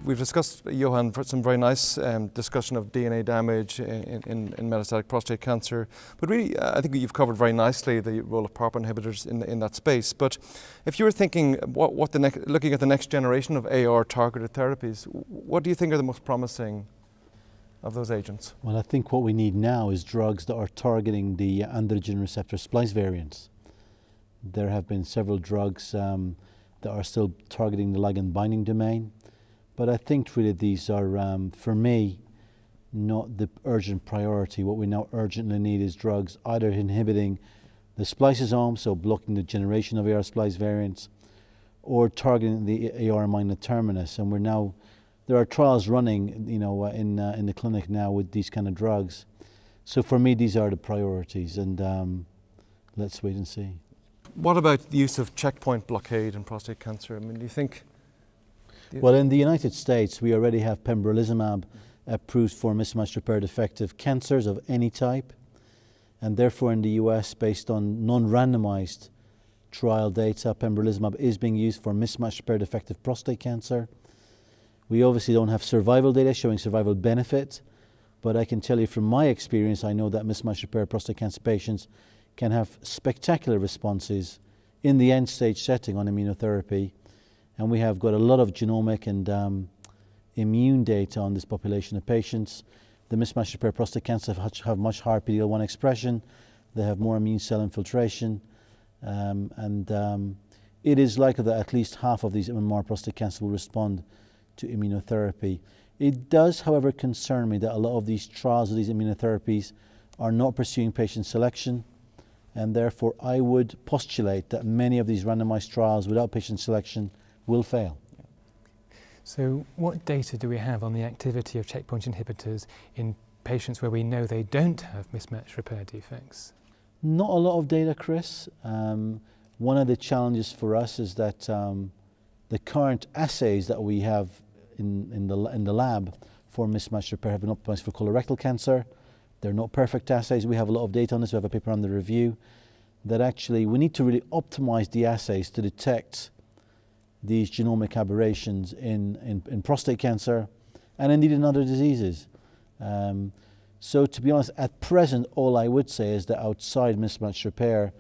we've discussed, Johann, for some very nice discussion of DNA damage in metastatic prostate cancer. But really, I think you've covered very nicely the role of PARP inhibitors in that space. But if you were thinking, looking at the next generation of AR-targeted therapies, what do you think are the most promising of those agents? Well, I think what we need now is drugs that are targeting the androgen receptor splice variants. There have been several drugs that are still targeting the ligand binding domain, but I think really these are, for me, not the urgent priority. What we now urgently need is drugs either inhibiting the spliceosome, so blocking the generation of AR splice variants, or targeting the AR minor terminus. And there are trials running, in the clinic now with these kind of drugs. So for me, these are the priorities, and let's wait and see. What about the use of checkpoint blockade in prostate cancer? I mean, do you think? Well, in the United States, we already have pembrolizumab approved for mismatch repair defective cancers of any type. And therefore, in the US, based on non-randomized trial data, pembrolizumab is being used for mismatch repair defective prostate cancer. We obviously don't have survival data showing survival benefit, but I can tell you from my experience, I know that mismatch repair prostate cancer patients can have spectacular responses in the end stage setting on immunotherapy. And we have got a lot of genomic and immune data on this population of patients. The mismatch repair prostate cancer have much higher PD-L1 expression. They have more immune cell infiltration. It is likely that at least half of these MMR prostate cancer will respond to immunotherapy. It does, however, concern me that a lot of these trials of these immunotherapies are not pursuing patient selection. And therefore, I would postulate that many of these randomized trials without patient selection will fail. So what data do we have on the activity of checkpoint inhibitors in patients where we know they don't have mismatch repair defects? Not a lot of data, Chris. One of the challenges for us is that the current assays that we have in the lab for mismatch repair have been optimized for colorectal cancer. They're not perfect assays. We have a lot of data on this. We have a paper under review that actually we need to really optimize the assays to detect these genomic aberrations in prostate cancer and indeed in other diseases. So to be honest, at present, all I would say is that outside mismatch repair,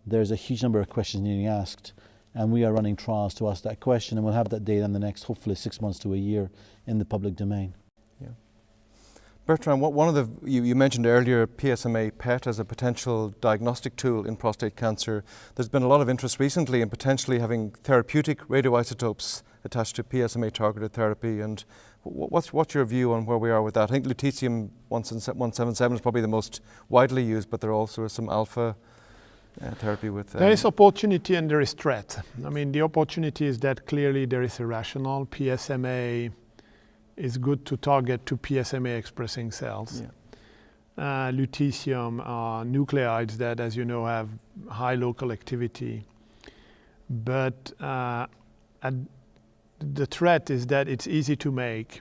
there's a huge number of questions needing asked, and we are running trials to ask that question, and we'll have that data in the next, hopefully, 6 months to a year in the public domain. Bertrand, one of you mentioned earlier PSMA PET as a potential diagnostic tool in prostate cancer. There's been a lot of interest recently in potentially having therapeutic radioisotopes attached to PSMA-targeted therapy. And what's your view on where we are with that? I think lutetium-177 is probably the most widely used, but there also is some alpha therapy with... There is opportunity and there is threat. I mean, the opportunity is that clearly there is a rationale. PSMA is good to target to PSMA expressing cells. Yeah. Lutetium are nucleides that, as you know, have high local activity. But the threat is that it's easy to make.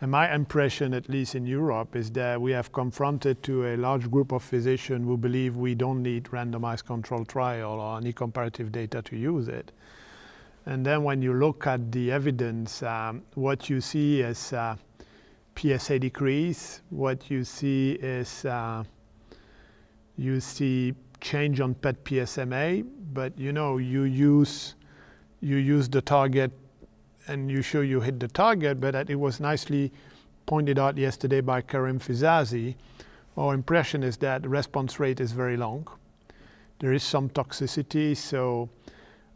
And my impression, at least in Europe, is that we have confronted to a large group of physicians who believe we don't need randomized controlled trial or any comparative data to use it. And then when you look at the evidence, what you see is PSA decrease. What you see is you see change on PET PSMA, but you use the target and you show you hit the target, but it was nicely pointed out yesterday by Karim Fizazi. Our impression is that the response rate is very long. There is some toxicity, so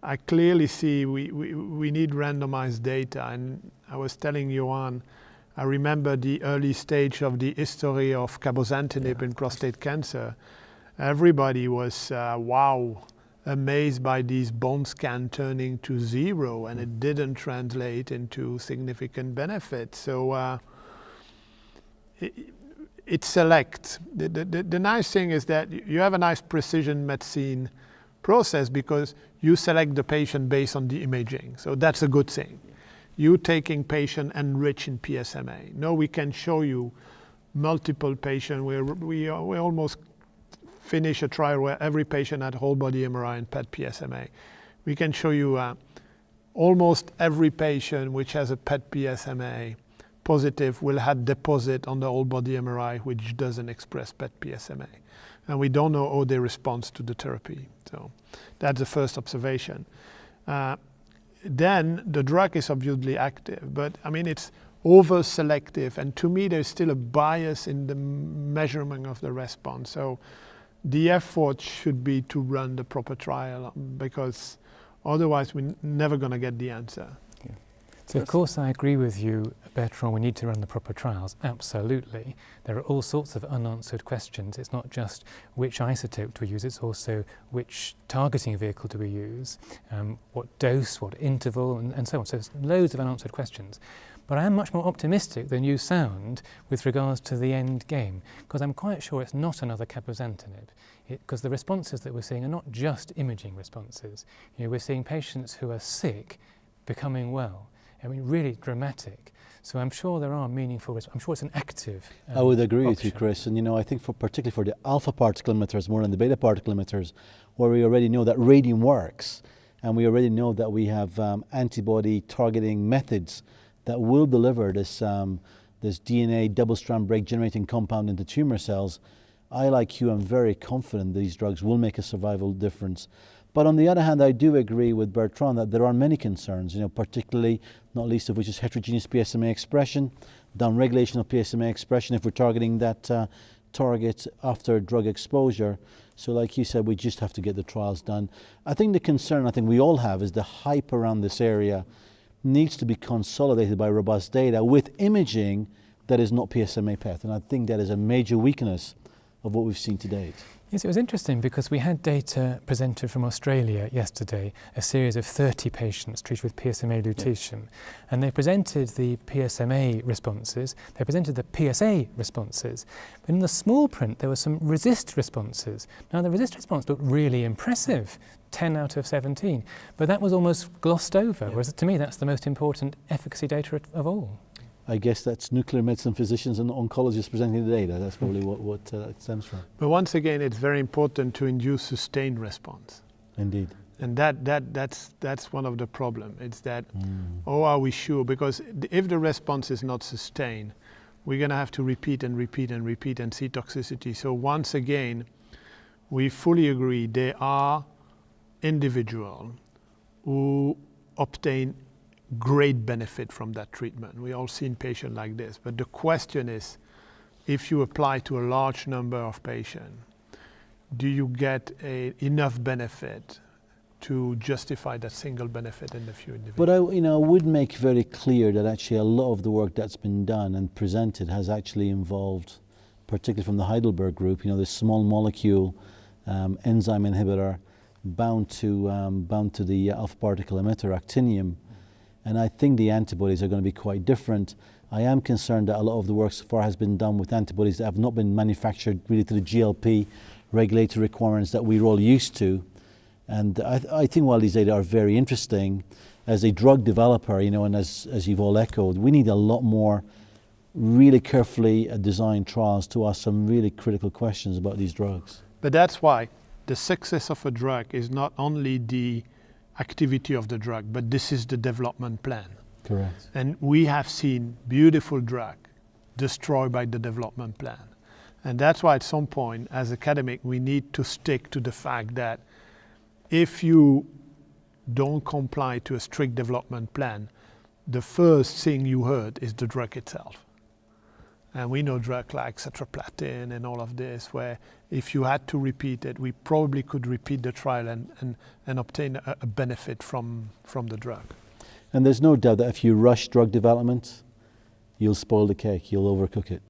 I clearly see we need randomized data. And I was telling Johann, I remember the early stage of the history of cabozantinib in prostate cancer. Everybody was, wow, amazed by these bone scan turning to 0, and it didn't translate into significant benefit. So it selects. The nice thing is that you have a nice precision medicine process because you select the patient based on the imaging. So that's a good thing. You taking patient enriched in PSMA. Now we can show you multiple patients where we almost finish a trial where every patient had whole body MRI and PET PSMA. We can show you almost every patient which has a PET PSMA positive will have deposit on the whole body MRI which doesn't express PET PSMA. And we don't know how they respond to the therapy. So that's the first observation. Then the drug is obviously active, but I mean it's over-selective, and to me there's still a bias in the measurement of the response. So the effort should be to run the proper trial, because otherwise we're never going to get the answer. Yeah. So of course I agree with you, Bertrand, we need to run the proper trials, absolutely. There are all sorts of unanswered questions. It's not just which isotope do we use, it's also which targeting vehicle do we use, what dose, what interval, and so on. So there's loads of unanswered questions. But I am much more optimistic than you sound with regards to the end game, because I'm quite sure it's not another cabozantinib, because the responses that we're seeing are not just imaging responses. You know, we're seeing patients who are sick becoming well. I mean, really dramatic. So I'm sure there are meaningful I'm sure it's an active I would agree with you, option. Chris. And you know, I think particularly for the alpha particle emitters more than the beta particle emitters, where we already know that radium works, and we already know that we have antibody targeting methods that will deliver this DNA double-strand break generating compound into tumor cells. I, like you, am very confident these drugs will make a survival difference. But on the other hand, I do agree with Bertrand that there are many concerns, you know, particularly, not least of which is heterogeneous PSMA expression, downregulation of PSMA expression if we're targeting that target after drug exposure. So like you said, we just have to get the trials done. I think the concern I think we all have is the hype around this area needs to be consolidated by robust data with imaging that is not PSMA PET. And I think that is a major weakness of what we've seen to date. Yes, it was interesting because we had data presented from Australia yesterday, a series of 30 patients treated with PSMA lutetium. And they presented the PSMA responses, they presented the PSA responses. But in the small print, there were some RECIST responses. Now, the RECIST response looked really impressive, 10 out of 17. But that was almost glossed over, whereas to me, that's the most important efficacy data of all. I guess that's nuclear medicine physicians and oncologists presenting the data. That's probably what it stems from. But once again, it's very important to induce sustained response. Indeed. And that's one of the problems. It's that, oh, are we sure? Because if the response is not sustained, we're going to have to repeat and repeat and repeat and see toxicity. So once again, we fully agree there are individuals who obtain great benefit from that treatment. We all seen patients like this. But the question is, if you apply to a large number of patients, do you get enough benefit to justify that single benefit in the few individuals? But I would make very clear that actually a lot of the work that's been done and presented has actually involved, particularly from the Heidelberg group, this small molecule enzyme inhibitor bound to the alpha particle emitter actinium. And I think the antibodies are going to be quite different. I am concerned that a lot of the work so far has been done with antibodies that have not been manufactured really to the GLP regulatory requirements that we're all used to. And I think while these data are very interesting, as a drug developer, and as you've all echoed, we need a lot more really carefully designed trials to ask some really critical questions about these drugs. But that's why the success of a drug is not only the activity of the drug, but this is the development plan. Correct. And we have seen beautiful drug destroyed by the development plan. And that's why at some point, as academic, we need to stick to the fact that if you don't comply to a strict development plan, the first thing you hurt is the drug itself. And we know drugs like cetraplatin and all of this, where if you had to repeat it, we probably could repeat the trial and obtain a benefit from the drug. And there's no doubt that if you rush drug development, you'll spoil the cake, you'll overcook it.